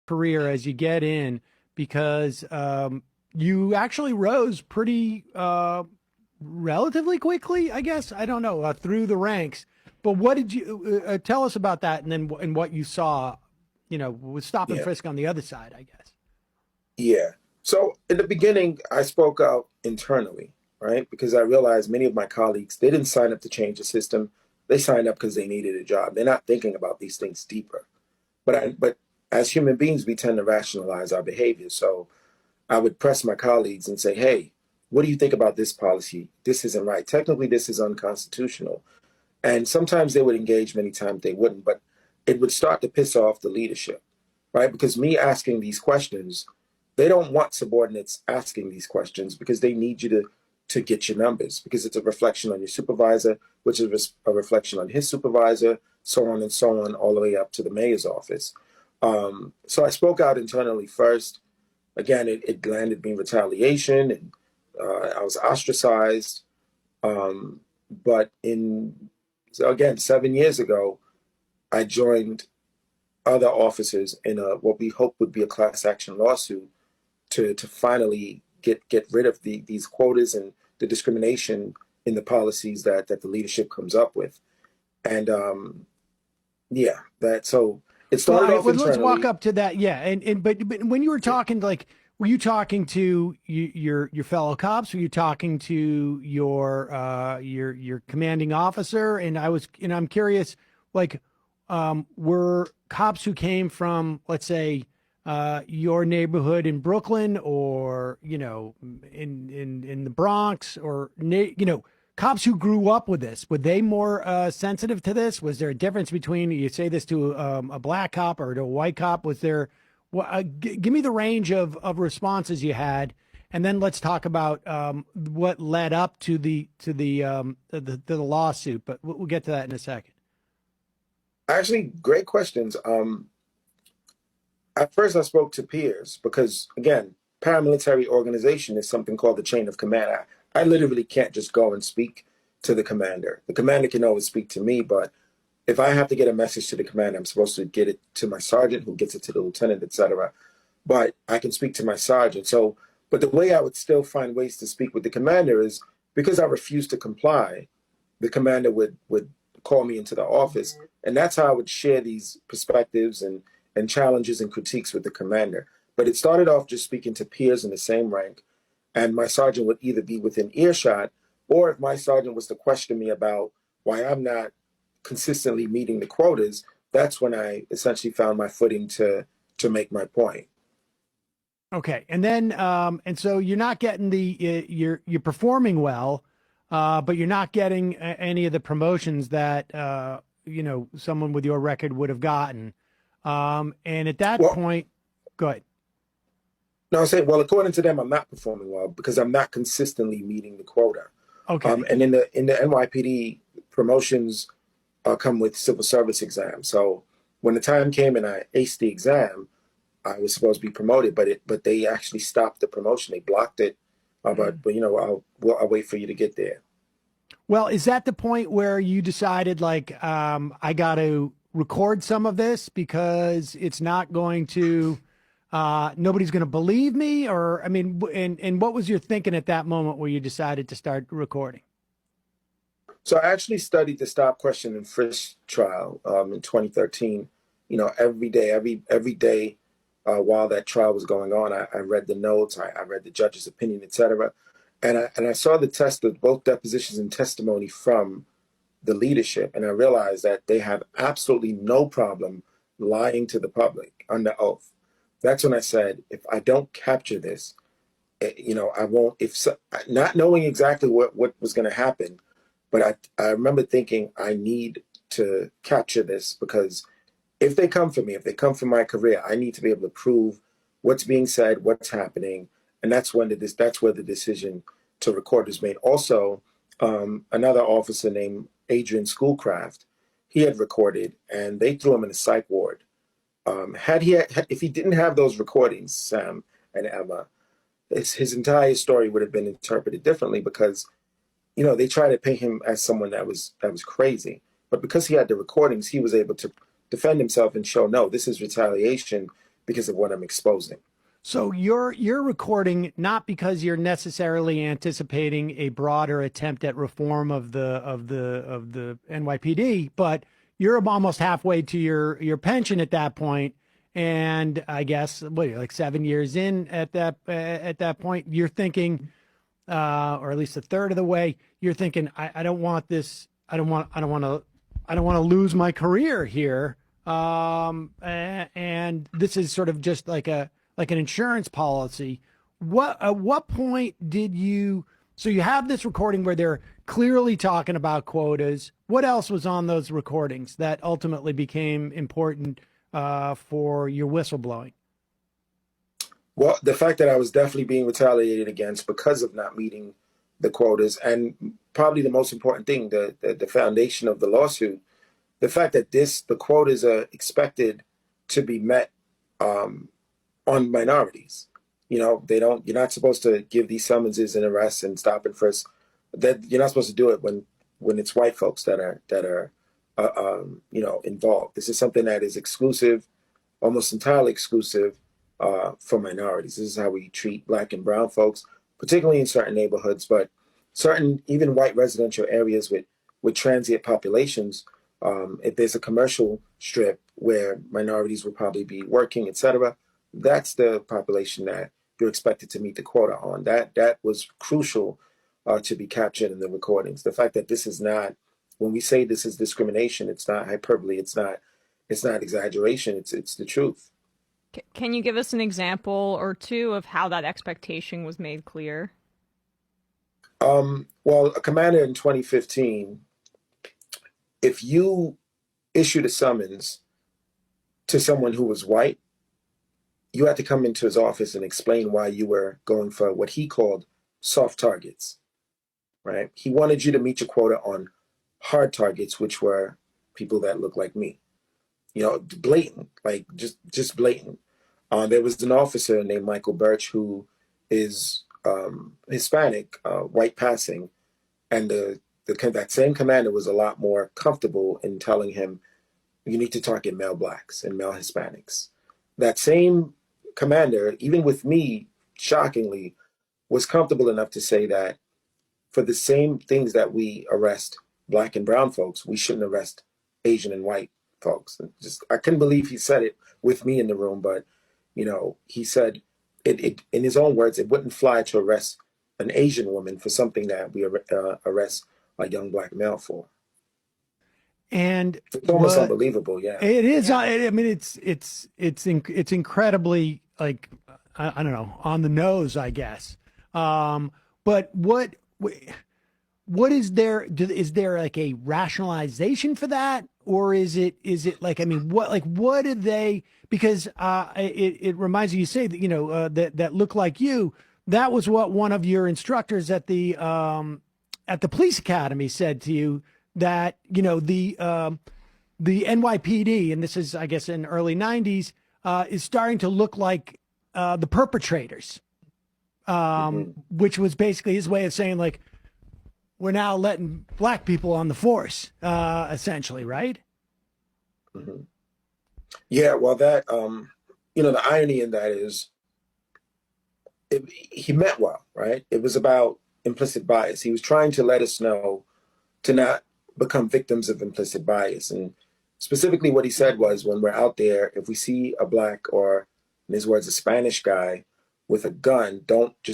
career as you get in because you actually rose pretty relatively quickly, I guess. I don't know, through the ranks. But what did you tell us about that, and then and what you saw, with stop and Yeah, frisk on the other side, I guess. yeah. So in the beginning, I spoke out internally, right? Because I realized many of my colleagues, they didn't sign up to change the system. They signed up because they needed a job. They're not thinking about these things deeper. But as human beings, we tend to rationalize our behavior. So I would press my colleagues and say, hey, what do you think about this policy? This isn't right. Technically, this is unconstitutional. And sometimes they would engage, many times they wouldn't, but it would start to piss off the leadership, right? Because me asking these questions, they don't want subordinates asking these questions because they need you to get your numbers because it's a reflection on your supervisor, which is a reflection on his supervisor, so on and so on, all the way up to the mayor's office. So I spoke out internally first. Again, it landed me in retaliation, and I was ostracized. Um, but in so again, 7 years ago, I joined other officers in a what we hope would be a class action lawsuit to finally get rid of these quotas and the discrimination in the policies that the leadership comes up with. And yeah, that so it Well, started off let's walk internally. up to that. Yeah, but when you were talking, like, were you talking to your fellow cops? Were you talking to your commanding officer? I'm curious, like, were cops who came from, let's say, your neighborhood in Brooklyn, or in the Bronx, or cops who grew up with this, were they more sensitive to this? Was there a difference between, you say this to a black cop or to a white cop? Was there, well, give me the range of responses you had, and then let's talk about what led up to the lawsuit. But we'll get to that in a second. Actually, great questions. At first, I spoke to peers because, again, paramilitary organization is something called the chain of command. I literally can't just go and speak to the commander. The commander can always speak to me, but if I have to get a message to the commander, I'm supposed to get it to my sergeant, who gets it to the lieutenant, etc. But I can speak to my sergeant. So, but the way I would still find ways to speak with the commander is because I refuse to comply, the commander would call me into the office, and that's how I would share these perspectives and challenges and critiques with the commander. But it started off just speaking to peers in the same rank, and my sergeant would either be within earshot, or if my sergeant was to question me about why I'm not consistently meeting the quotas, that's when I essentially found my footing to make my point. Okay, and then and so you're not getting you're performing well, but you're not getting any of the promotions that someone with your record would have gotten. And at that Well, point, go ahead. no, I'm saying, well, according to them, I'm not performing well because I'm not consistently meeting the quota. Okay. And in the NYPD, promotions come with civil service exams. So when the time came and I aced the exam, I was supposed to be promoted, but they actually stopped the promotion. They blocked it. But I'll wait for you to get there. Well, is that the point where you decided, like, I got to record some of this because it's not going to, nobody's going to believe me? Or, I mean, and what was your thinking at that moment where you decided to start recording? So I actually studied the stop, question, and frisk trial in 2013. Every day, every day while that trial was going on, I read the notes, I read the judge's opinion, etc. And I saw the test of both depositions and testimony from the leadership, and I realized that they have absolutely no problem lying to the public under oath. That's when I said, if I don't capture this, I won't. If so, not knowing exactly what was going to happen, but I remember thinking I need to capture this because if they come for me, if they come for my career, I need to be able to prove what's being said, what's happening, and that's where the decision to record is made. Also, another officer named Adrian Schoolcraft, he had recorded, and they threw him in a psych ward. If he didn't have those recordings, Sam and Emma, his entire story would have been interpreted differently because they tried to paint him as someone that was crazy. But because he had the recordings, he was able to defend himself and show, no, this is retaliation because of what I'm exposing. So you're recording not because you're necessarily anticipating a broader attempt at reform of the NYPD, but you're almost halfway to your pension at that point, and I guess what you're like 7 years in at that point, you're thinking, or at least a third of the way, you're thinking, I don't want this, I don't want to lose my career here, and this is sort of just like an insurance policy. What at what point did you? So you have this recording where they're clearly talking about quotas. What else was on those recordings that ultimately became important for your whistleblowing? Well, the fact that I was definitely being retaliated against because of not meeting the quotas, and probably the most important thing, the foundation of the lawsuit, the fact that the quotas are expected to be met um, on minorities. You know, they don't. You're not supposed to give these summonses and arrests and stop and frisk. That you're not supposed to do it when it's white folks that are involved. This is something that is exclusive, almost entirely exclusive for minorities. This is how we treat black and brown folks, particularly in certain neighborhoods, but certain even white residential areas with transient populations. If there's a commercial strip where minorities would probably be working, etc., that's the population that you're expected to meet the quota on. That was crucial to be captured in the recordings. The fact that this is not, when we say this is discrimination, it's not hyperbole. It's not exaggeration. It's the truth. Can you give us an example or two of how that expectation was made clear? Well, a commander in 2015, if you issued a summons to someone who was white, you had to come into his office and explain why you were going for what he called soft targets, right? He wanted you to meet your quota on hard targets, which were people that look like me. You know, blatant, like just blatant. There was an officer named Michael Birch who is Hispanic, white passing, and that same commander was a lot more comfortable in telling him you need to target male blacks and male Hispanics. That same commander, even with me, shockingly, was comfortable enough to say that for the same things that we arrest black and brown folks, we shouldn't arrest Asian and white folks. And just I couldn't believe he said it with me in the room, but he said it in his own words, it wouldn't fly to arrest an Asian woman for something that we arrest a young black male for. And it's almost unbelievable. Yeah, it is. Yeah. I mean, it's incredibly like I don't know, on the nose, I guess. But what is there? Is there like a rationalization for that, or is it like, I mean, what did they? Because it reminds me, you say that that look like you. That was what one of your instructors at the police academy said to you, that the NYPD, and this is, I guess, in early 90s, is starting to look like the perpetrators, which was basically his way of saying, like, we're now letting black people on the force, essentially, right? Mm-hmm. Yeah, well, that, the irony in that is he meant well, right? It was about implicit bias. He was trying to let us know to not become victims of implicit bias. And specifically what he said was, when we're out there, if we see a black or, in his words, a Spanish guy with a gun, don't just